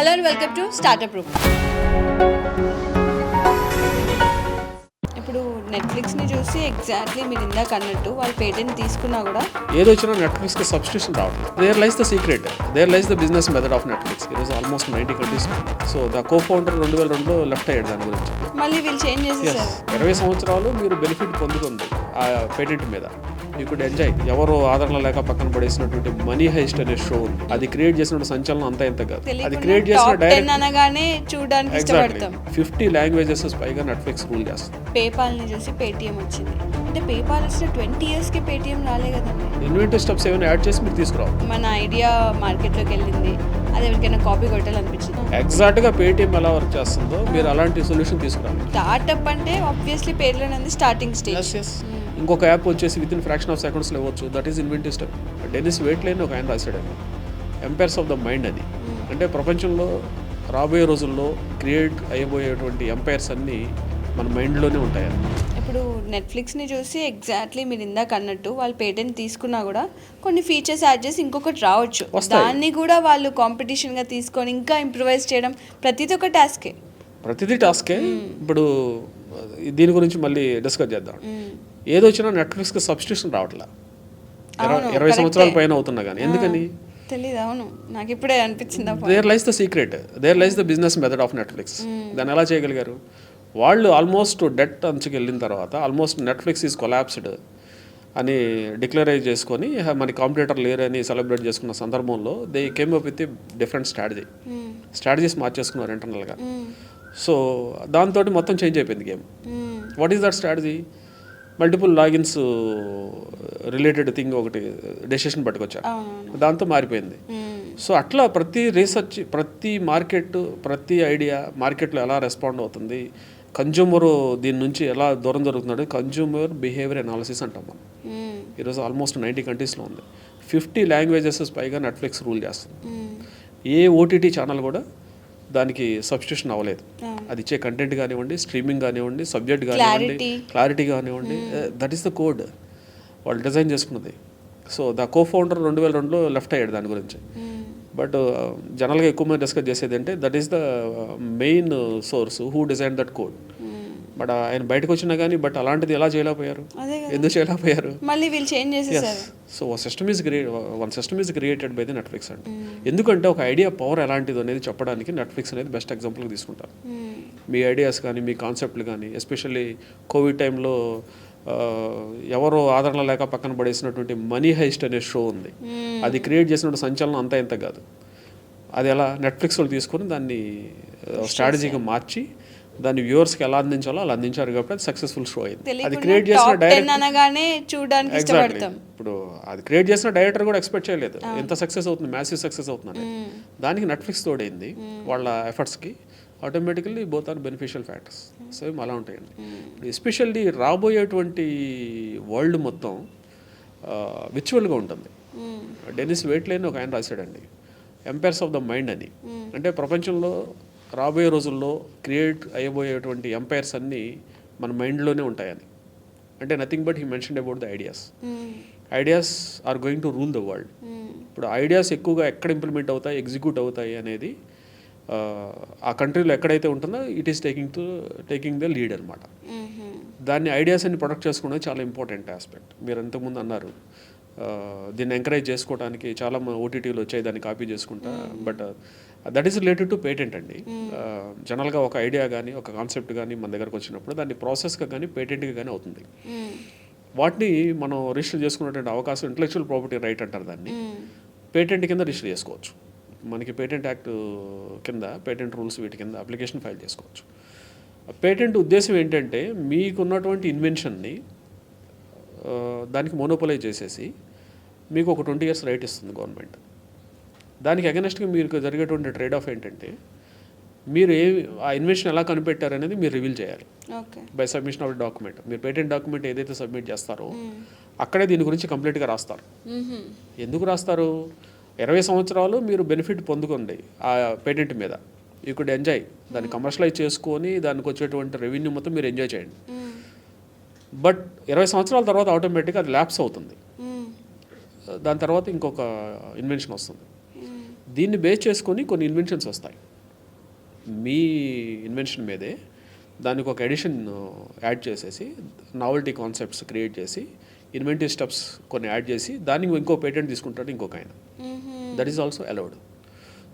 Hello and welcome to startup room. ఇప్పుడు నెట్ఫ్లిక్స్ని చూసి exactly మీరు ఇందాక అన్నట్టు వాళ్ళు పేటెంట్ తీసుకున్నా కూడా ఏదో వచ్చినా నెట్ఫ్లిక్స్కి సబ్స్క్రిప్షన్ రావట్లేదు. There lies the secret, there lies the business method of Netflix. It is almost 90 countries. So the cofounder 2002లో లెఫ్ట్ అయ్యాడు దాని గురించి. మళ్ళీ వీళ్ళు చేంజ్ చేసేసారు. 20 సంవత్సరాలు మీరు బెనిఫిట్ పొందుతుంది ఆ పేటెంట్ మీద. You could enjoy. ఎవరు ఆదరణ లేక పక్కన పడేసినటువంటి మనీ హైస్ట్ అనే షో ఉంది. అది క్రియేట్ చేసిన సంచలనం అంతా ఎంత కాదు. అది క్రియేట్ చేసిన డైరెక్ట్ అనగానే చూడడానికి ఇష్టపడతాం. 50 లాంగ్వేజెస్ పైగా నెట్ఫ్లిక్స్ రూల్ చేస్తుంది. పేపాల్ని చూసి పేటిఎం వచ్చింది. అంటే పేపాల్ వచ్చిన 20 yearsకి పేటిఎం రాలే కదండి. ఇన్వెంటివ్ స్టెప్స్ ఏమైనా యాడ్ చేసి మీరు తీసుకురావు. మన ఐడియా మార్కెట్లోకి వెళ్ళింది, అది ఎవరికైనా కాపీ కొట్టాలనిపించింది. ఎగ్జాక్ట్గా పేటిఎం ఎలా వర్క్ చేస్తుందో మీరు అలాంటి సొల్యూషన్ తీసుకురావాలి. స్టార్ట్అప్ అంటే ఆబ్వియస్లీ పేర్లోనే స్టార్టింగ్ స్టేజ్. ఇంకొక యాప్ వచ్చేసి విత్ ఇన్ ఫ్రాక్షన్ ఆఫ్ సెకండ్స్లో ఇవ్వచ్చు. That is inventive step. Dennis వెయిట్లేని ఒక ఆయన రాశాడు, ఎంపైర్స్ ఆఫ్ ద మైండ్ అని. అంటే ప్రపంచంలో రాబోయే రోజుల్లో క్రియేట్ అయ్యబోయేటువంటి ఎంపైర్స్ అన్నీ మన మైండ్లోనే ఉంటాయి. ఇప్పుడు నెట్ఫ్లిక్స్ని చూసి ఎగ్జాక్ట్లీ మీరు ఇందాక అన్నట్టు వాళ్ళు పేటెంట్ తీసుకున్నా కూడా కొన్ని ఫీచర్స్ యాడ్ చేసి ఇంకొకటి రావచ్చు. దాన్ని కూడా వాళ్ళు కాంపిటీషన్గా తీసుకొని ఇంకా ఇంప్రూవైజ్ చేయడం ప్రతిదీ ఒక టాస్కే. ఇప్పుడు దీని గురించి మళ్ళీ డిస్కస్ చేద్దాం. ఏదొచ్చినా నెట్ఫ్లిక్స్కి సబ్స్క్రిప్షన్ రావట్లా. 20 సంవత్సరాల పైన అవుతున్నా కానీ ఎందుకని తెలీదు. అవును, నాకు ఇప్పుడే అనిపించింది. There lies the secret, there lies the business method of Netflix. దాన్ని ఎలా చేయగలిగారు వాళ్ళు? ఆల్మోస్ట్ డెట్ అంచుకు వెళ్ళిన తర్వాత ఆల్మోస్ట్ నెట్ఫ్లిక్స్ ఈజ్ కొలాప్స్డ్ అని డిక్లరేజ్ చేసుకొని మన కాంపిటేటర్ లేరని సెలబ్రేట్ చేసుకున్న సందర్భంలో they came up with different strategies మార్చేసుకున్నారు ఇంటర్నల్గా. సో దాంతో మొత్తం చేంజ్ అయిపోయింది game. What is that strategy? Multiple logins related thing ఒకటి డెసిషన్ పట్టుకొచ్చారు, దాంతో మారిపోయింది. సో అట్లా ప్రతి రీసెర్చ్, ప్రతి మార్కెట్, ప్రతి ఐడియా మార్కెట్లో ఎలా రెస్పాండ్ అవుతుంది, కన్జ్యూమర్ దీని నుంచి ఎలా దూరం జరుగుతున్నాడు, కన్జ్యూమర్ బిహేవియర్ అనాలిసిస్ అంటాం మనం. ఈరోజు ఆల్మోస్ట్ 90 కంట్రీస్లో ఉంది. 50 లాంగ్వేజెస్ పైగా నెట్ఫ్లిక్స్ రూల్ చేస్తుంది. ఏ ఓటీటీ ఛానల్ కూడా దానికి సబ్స్టిట్యూషన్ అవ్వలేదు. అది ఇచ్చే కంటెంట్ కానివ్వండి, స్ట్రీమింగ్ కానివ్వండి, సబ్జెక్ట్ కానివ్వండి, క్లారిటీ కానివ్వండి, దట్ ఈస్ ద కోడ్ వాళ్ళు డిజైన్ చేసుకున్నది. సో ద కో ఫౌండర్ 2002లో లెఫ్ట్ అయ్యాడు దాని గురించి. బట్ జనరల్గా ఎక్కువ మంది డిస్కస్ చేసేది అంటే that is the main source who design that code. But ఆయన బయటకు వచ్చినా కానీ బట్ అలాంటిది ఎలా చేయలేకపోయారు? ఎందుకు చేయలేకపోయారు? మళ్ళీ వీళ్ళు చేంజ్ చేసేసారు. So one system is created by the Netflix అండి. ఎందుకంటే ఒక ఐడియా పవర్ ఎలాంటిది అనేది చెప్పడానికి నెట్ఫ్లిక్స్ అనేది బెస్ట్ ఎగ్జాంపుల్గా తీసుకుంటారు. మీ ఐడియాస్ కానీ, మీ కాన్సెప్ట్లు కానీ, ఎస్పెషల్లీ కోవిడ్ టైంలో ఎవరో ఆదరణ లేక పక్కన పడేసినటువంటి మనీ హైస్ట్ అనే షో ఉంది. అది క్రియేట్ చేసినటువంటి సంచలనం అంతా ఎంత కాదు. అది ఎలా నెట్ఫ్లిక్స్ వాళ్ళు తీసుకొని దాన్ని స్ట్రాటజీగా మార్చి దాన్ని వ్యూవర్స్కి ఎలా అందించాలో అలా అందించారు కాబట్టి అది సక్సెస్ఫుల్ షో అయింది. అది క్రియేట్ చేసిన డైరెక్టర్ ఇప్పుడు అది క్రియేట్ చేసిన డైరెక్టర్ కూడా ఎక్స్పెక్ట్ చేయలేదు ఎంత సక్సెస్ అవుతుంది, మ్యాసివ్ సక్సెస్ అవుతుంది. దానికి నెట్ఫ్లిక్స్ తోడైంది వాళ్ళ ఎఫర్ట్స్కి. Automatically both are beneficial factors. Same అలా ఉంటాయండి. ఎస్పెషల్లీ రాబోయేటువంటి వరల్డ్ మొత్తం విర్చువల్గా ఉంటుంది. డెనిస్ వెయిట్లేని ఒక ఆయన రాశాడండి, ఎంపైర్స్ ఆఫ్ ద మైండ్ అని. అంటే ప్రపంచంలో రాబోయే రోజుల్లో క్రియేట్ అయ్యబోయేటువంటి ఎంపైర్స్ అన్నీ మన మైండ్లోనే ఉంటాయని. అంటే nothing but he mention about the ideas are going to rule the world. ఇప్పుడు ఐడియాస్ ఎక్కువగా ఎక్కడ ఇంప్లిమెంట్ అవుతాయి, ఎగ్జిక్యూట్ అవుతాయి అనేది ఆ కంట్రీలో ఎక్కడైతే ఉంటుందో it is taking the lead అనమాట. దాన్ని ఐడియాస్ అన్ని ప్రొడక్ట్ చేసుకోవడం చాలా ఇంపార్టెంట్ ఆస్పెక్ట్. మీరు ఇంతకుముందు అన్నారు దీన్ని ఎంకరేజ్ చేసుకోవడానికి చాలా ఓటీటీలు వచ్చాయి దాన్ని కాపీ చేసుకుంటా. But that is related to patent అండి. జనరల్గా ఒక ఐడియా కానీ, ఒక కాన్సెప్ట్ కానీ మన దగ్గరకు వచ్చినప్పుడు దాన్ని ప్రాసెస్గా కానీ, పేటెంట్గా కానీ అవుతుంది. వాటిని మనం రిజిస్టర్ చేసుకున్నటువంటి అవకాశం ఇంటలెక్చువల్ ప్రాపర్టీ రైట్ అంటారు దాన్ని. పేటెంట్ కింద రిజిస్టర్ చేసుకోవచ్చు. మనకి పేటెంట్ యాక్ట్ కింద, పేటెంట్ రూల్స్ వీటి కింద అప్లికేషన్ ఫైల్ చేసుకోవచ్చు. పేటెంట్ ఉద్దేశం ఏంటంటే మీకున్నటువంటి ఇన్వెన్షన్ని దానికి మోనోపోలైజ్ చేసేసి మీకు ఒక 20 years రైట్ ఇస్తుంది గవర్నమెంట్. దానికి అగెనెస్ట్గా మీకు జరిగేటువంటి ట్రేడ్ ఆఫ్ ఏంటంటే మీరు ఆ ఇన్వెన్షన్ ఎలా కనిపెట్టారనేది మీరు రివీల్ చేయాలి బై సబ్మిషన్ ఆఫ్ డాక్యుమెంట్. మీరు పేటెంట్ డాక్యుమెంట్ ఏదైతే సబ్మిట్ చేస్తారో అక్కడే దీని గురించి కంప్లీట్గా రాస్తారు. ఎందుకు రాస్తారు? 20 సంవత్సరాలు మీరు బెనిఫిట్ పొందుకోండి ఆ పేటెంట్ మీద. యూ కుడ్ ఎంజాయ్, దాన్ని కమర్షియలైజ్ చేసుకొని దానికి వచ్చేటువంటి రెవెన్యూ మొత్తం మీరు ఎంజాయ్ చేయండి. బట్ 20 సంవత్సరాల తర్వాత ఆటోమేటిక్గా అది ల్యాప్స్ అవుతుంది. దాని తర్వాత ఇంకొక ఇన్వెన్షన్ వస్తుంది. దీన్ని బేస్ చేసుకొని కొన్ని ఇన్వెన్షన్స్ వస్తాయి. మీ ఇన్వెన్షన్ మీదే దానికి ఒక ఎడిషన్ యాడ్ చేసేసి నావెల్టీ కాన్సెప్ట్స్ క్రియేట్ చేసి ఇన్వెంటివ్ స్టెప్స్ కొన్ని యాడ్ చేసి దానికి ఇంకో పేటెంట్ తీసుకుంటాడు ఇంకొక ఆయన. That is also allowed.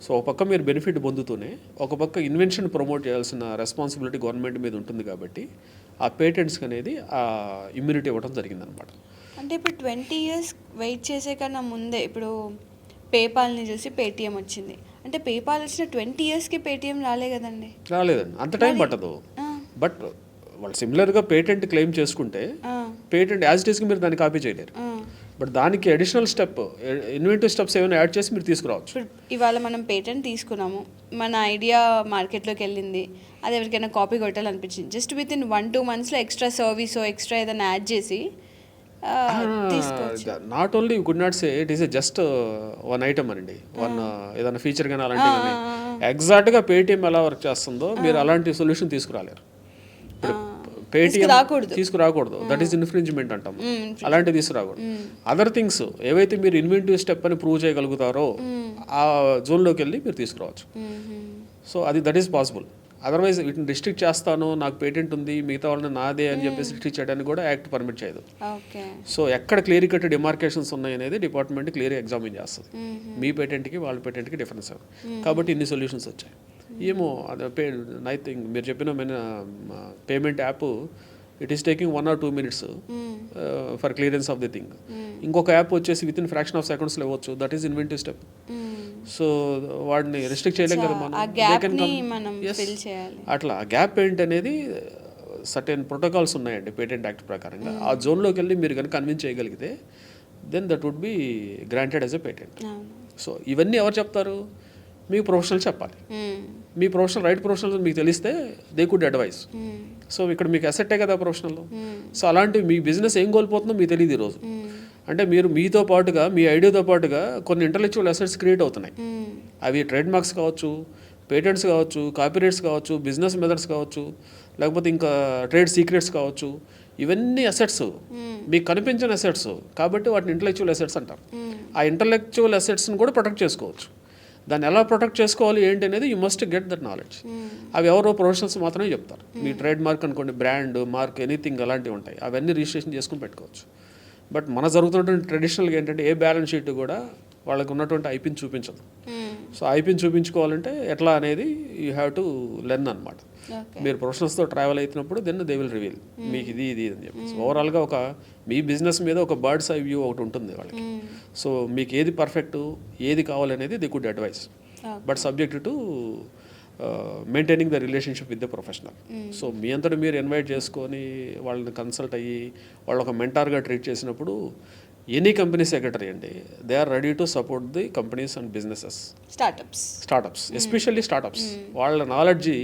So ఒక పక్క మీరు బెనిఫిట్ పొందుతూనే ఒక పక్క ఇన్వెన్షన్ ప్రమోట్ చేయాల్సిన రెస్పాన్సిబిలిటీ గవర్నమెంట్ మీద ఉంటుంది కాబట్టి ఆ పేటెంట్స్కి అనేది ఆ ఇమ్యూనిటీ ఇవ్వడం జరిగిందనమాట. అంటే ఇప్పుడు 20 years వెయిట్ చేసే కన్నా ముందే ఇప్పుడు పేపాల్ని చూసి పేటిఎం వచ్చింది. అంటే పేపాల్ వచ్చిన 20 yearsకి పేటిఎం రాలే కదండి. రాలేదండి, అంత టైం పట్టదు. బట్ వాళ్ళు సిమిలర్గా పేటెంట్ క్లెయిమ్ చేసుకుంటే పేటెంట్ యాజ్ ఇట్ ఈస్కి మీరు దాన్ని కాపీ చేయలేరు. బట్ దానికి అడిషనల్ స్టెప్ ఇన్వెంటివ్ స్టెప్స్ ఏమైనా యాడ్ చేసి మీరు తీసుకురావచ్చు. ఇప్పుడు ఇవాళ మనం పేటెంట్ తీసుకున్నాము, మన ఐడియా మార్కెట్లోకి వెళ్ళింది, అది ఎవరికైనా కాపీ కొట్టాలనిపించింది, జస్ట్ విత్ ఇన్ 1-2 monthsలో ఎక్స్ట్రా సర్వీస్ ఎక్స్ట్రా ఏదైనా యాడ్ చేసి not only you could not say it is just one item అండి, వన్ ఏదైనా ఫీచర్ కానీ అలాంటివి కానీ ఎగ్జాక్ట్గా పేటిఎం ఎలా వర్క్ చేస్తుందో మీరు అలాంటి సొల్యూషన్ తీసుకురాలేరు. ఇప్పుడు పేటిఎం తీసుకురాకూడదు, దట్ ఈస్ ఇన్ఫ్రింజ్మెంట్ అంటాం, అలాంటివి తీసుకురాకూడదు. అదర్ థింగ్స్ ఏవైతే మీరు ఇన్వెంటివ్ స్టెప్ అని ప్రూవ్ చేయగలుగుతారో ఆ జోన్లోకి వెళ్ళి మీరు తీసుకురావచ్చు. సో అది దట్ ఈస్ పాసిబుల్. అదర్వైజ్ వీటిని రిస్ట్రిక్ట్ చేస్తాను, నాకు పేటెంట్ ఉంది, మిగతా వాళ్ళని నాదే అని చెప్పేసి రిస్ట్రిక్ట్ చేయడానికి కూడా యాక్ట్ పర్మిట్ చేయదు. సో ఎక్కడ క్లియర్ కట్ డిమార్కేషన్స్ ఉన్నాయి అనేది డిపార్ట్మెంట్ క్లియర్గా ఎగ్జామిన్ చేస్తుంది. మీ పేటెంట్కి వాళ్ళ పేటెంట్కి డిఫరెన్స్ అవుతుంది కాబట్టి ఇన్ని సొల్యూషన్స్ వచ్చాయి. ఏమో ఐ థింక్ మీరు చెప్పిన payment app it is taking 1 or 2 minutes for clearance of the thing. ఇంకొక యాప్ వచ్చేసి విత్ ఇన్ ఫ్రాక్షన్ ఆఫ్ సెకండ్స్లో ఇవ్వచ్చు, that is inventive step. So వాడిని రిస్ట్రిక్ట్ చేయలేం కదా మనం. అట్లా ఆ గ్యాప్ ఏంటి అనేది సర్టెన్ ప్రోటోకాల్స్ ఉన్నాయండి పేటెంట్ యాక్ట్ ప్రకారంగా. ఆ జోన్లోకి వెళ్ళి మీరు కనుక కన్విన్స్ చేయగలిగితే then that would be granted as a patent. So ఇవన్నీ ఎవరు చెప్తారు? మీ ప్రొఫెషనల్ చెప్పాలి. మీ ప్రొఫెషనల్ రైట్ ప్రొఫెషనల్ మీకు తెలిస్తే దే కుడ్ అడ్వైస్. సో ఇక్కడ మీకు అసెట్టే కదా ప్రొఫెషనల్. సో అలాంటివి మీ బిజినెస్ ఏం కోల్పోతుందో మీకు తెలియదు ఈరోజు. అంటే మీరు మీతో పాటుగా మీ ఐడియాతో పాటుగా కొన్ని ఇంటలెక్చువల్ అసెట్స్ క్రియేట్ అవుతున్నాయి. అవి ట్రేడ్ మార్క్స్ కావచ్చు, పేటెంట్స్ కావచ్చు, కాపీరైట్స్ కావచ్చు, బిజినెస్ మెథడ్స్ కావచ్చు, లేకపోతే ఇంకా ట్రేడ్ సీక్రెట్స్ కావచ్చు. ఇవన్నీ అసెట్స్ మీకు కనిపించిన అసెట్స్ కాబట్టి వాటిని ఇంటలెక్చువల్ అసెట్స్ అంటారు. ఆ ఇంటలెక్చువల్ అసెట్స్ని కూడా ప్రొటెక్ట్ చేసుకోవచ్చు. దాన్ని ఎలా ప్రొటెక్ట్ చేసుకోవాలి ఏంటి అనేది you must get that knowledge. అవి ఎవరో ప్రొఫెషనల్స్ మాత్రమే చెప్తారు. మీ ట్రేడ్ మార్క్ అనుకోండి, బ్రాండ్ మార్క్ ఎనీథింగ్ అలాంటివి ఉంటాయి, అవన్నీ రిజిస్ట్రేషన్ చేసుకుని పెట్టుకోవచ్చు. బట్ మన జరుగుతున్నటువంటి ట్రెడిషనల్గా ఏంటంటే ఏ బ్యాలెన్స్ షీట్ కూడా వాళ్ళకి ఉన్నటువంటి ఐపీని చూపించదు. సో ఐపీని చూపించుకోవాలంటే ఎట్లా అనేది యూ హ్యావ్ టు లెర్న్ అనమాట. మీరు ప్రొఫెషనల్స్తో ట్రావెల్ అవుతున్నప్పుడు దెన్ దే విల్ రివీల్ మీకు ఇది అని చెప్పి. ఓవరాల్గా ఒక మీ బిజినెస్ మీద ఒక బర్డ్స్ ఐ వ్యూ ఒకటి ఉంటుంది వాళ్ళకి. సో మీకు ఏది పర్ఫెక్ట్, ఏది కావాలనేది they could advice, but subject to maintaining the relationship with the professional. So మీ అంతటా మీరు ఇన్వైట్ చేసుకొని వాళ్ళని కన్సల్ట్ అయ్యి వాళ్ళు ఒక మెంటార్గా ట్రీట్ చేసినప్పుడు ఎనీ కంపెనీ సెక్రటరీ అండి they are ready to support the companies and businesses, startups especially startups. వాళ్ళ నాలెడ్జి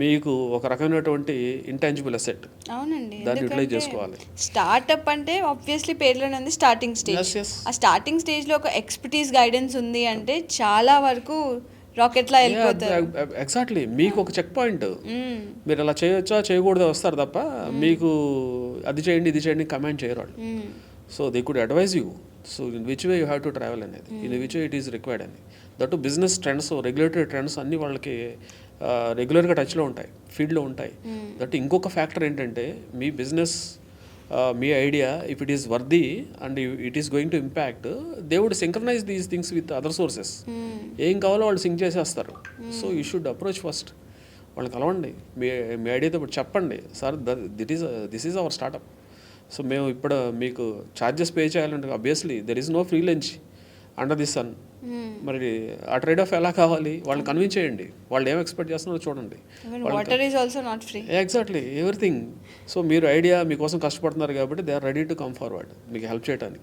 మీకు ఒక రకమైనటువంటి ఇంటాంజిబుల్ అసెట్. అవునండి, దాన్ని యూటిలైజ్ చేసుకోవాలి. స్టార్టప్ అంటే ఆబ్వియస్లీ పేరులోనే ఉంది స్టార్టింగ్ స్టేజ్. ఆ స్టార్టింగ్ స్టేజ్లో ఒక ఎక్స్పర్టీస్ గైడెన్స్ ఉంది అంటే చాలా వరకు రాకెట్లా వెళ్ళిపోతారు. ఎగ్జాక్ట్లీ, మీకు ఒక చెక్ పాయింట్, మీరు అలా చేయొచ్చా చేయకూడదు వస్తారు తప్ప మీకు అది చేయండి ఇది చేయండి కమాండ్ చేయరు వాళ్ళు. So they could advise you so in which way you have to travel అనేది, in which way it is required అని. That business trends, regulatory trends అన్నీ వాళ్ళకి రెగ్యులర్గా టచ్లో ఉంటాయి, ఫీల్డ్లో ఉంటాయి. దట్ ఇంకొక ఫ్యాక్టర్ ఏంటంటే మీ బిజినెస్ మీ idea if it is worthy and it is going to impact, they would synchronize these things with other sources. ఏం కావాలో వాళ్ళు సింక్ చేసేస్తారు. So you should approach first, వాళ్ళని కలవండి, మీ ఐడియాతో చెప్పండి, sir this is our startup. So మేము ఇప్పుడు మీకు ఛార్జెస్ పే చేయాలంటే obviously there is no free lunch under the sun. మరి ఆ ట్రేడ్ ఆఫ్ ఎలా కావాలి వాళ్ళని కన్విన్స్ చేయండి, వాళ్ళు ఏం ఎక్స్పెక్ట్ చేస్తున్నారో చూడండి. Exactly everything. సో మీరు ఐడియా మీకోసం కష్టపడుతున్నారు కాబట్టి they are ready to come forward మీకు హెల్ప్ చేయడానికి.